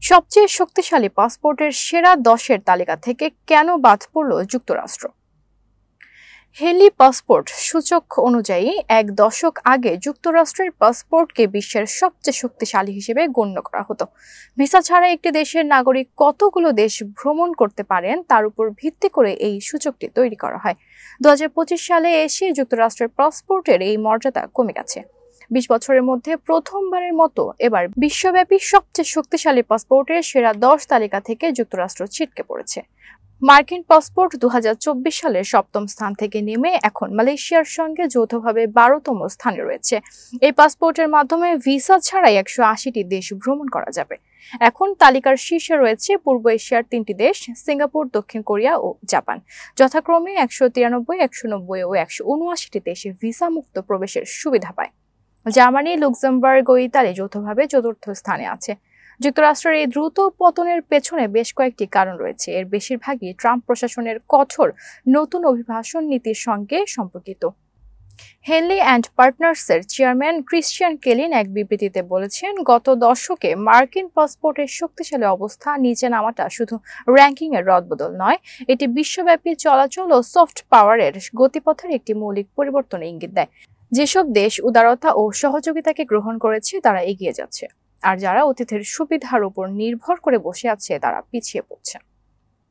সবচেয়ে শক্তিশালী পাসপোর্টের সেরা 10-এর তালিকা থেকে কেন বাদ পড়ল যুক্তরাষ্ট্র? হেলি পাসপোর্ট সূচক অনুযায়ী এক দশক আগে যুক্তরাষ্ট্রের পাসপোর্টকে বিশ্বের সবচেয়ে শক্তিশালী হিসেবে গণ্য করা হতো। ভিসা ছাড়া একটি দেশের নাগরিক কতগুলো দেশ ভ্রমণ করতে পারেন তার উপর ভিত্তি করে এই সূচকটি তৈরি করা হয়। 2025 সালে এসে যুক্তরাষ্ট্রের পাসপোর্টের এই মর্যাদা কমে গেছে। 20 বছরের মধ্যে প্রথমবারের মতো এবার বিশ্বব্যাপী সবচেয়ে শক্তিশালী পাসপোর্টের সেরা 10 তালিকা থেকে যুক্তরাষ্ট্র ছিটকে পড়েছে। মার্কিন পাসপোর্ট 2024 সালের 7ম স্থান থেকে নেমে এখন মালয়েশিয়ার সঙ্গে যৌথভাবে 12তম স্থানে রয়েছে। এই পাসপোর্টের মাধ্যমে ভিসা ছাড়াই 180টি দেশ ভ্রমণ করা যাবে। এখন তালিকার শীর্ষে রয়েছে পূর্ব এশিয়ার 3টি দেশ, সিঙ্গাপুর, দক্ষিণ কোরিয়া ও জাপান। যথাক্রমে 193, 190 ও 179টি দেশে ভিসা মুক্ত প্রবেশের সুবিধা পায়। জার্মানি, লুক্সেমবার্গ ও ইতালি যৌথভাবে চতুর্থ স্থানে আছে। যুক্তরাষ্ট্রের এই দ্রুত পতনের পেছনে বেশ কয়েকটি কারণ রয়েছে। এর বেশিরভাগই ট্রাম্প প্রশাসনের কঠোর নতুন অভিবাসন নীতির সঙ্গে সম্পর্কিত। হেনলি অ্যান্ড পার্টনার্সের চেয়ারম্যান ক্রিশ্চিয়ান কেলিন এক বিবৃতিতে বলেছেন, গত দশকে মার্কিন পাসপোর্টের শক্তিশালী অবস্থা নিচে নামাটা শুধু র্যাঙ্কিংয়ের রদবদল নয়, এটি বিশ্বব্যাপী চলাচল ও সফট পাওয়ারের গতিপথের একটি মৌলিক পরিবর্তনের ইঙ্গিত দেয়। যেসব দেশ উদারতা ও সহযোগিতাকে গ্রহণ করেছে তারা এগিয়ে যাচ্ছে, আর যারা অতীতের সুবিধার উপর নির্ভর করে বসে আছে তারা পিছিয়ে পড়ছে।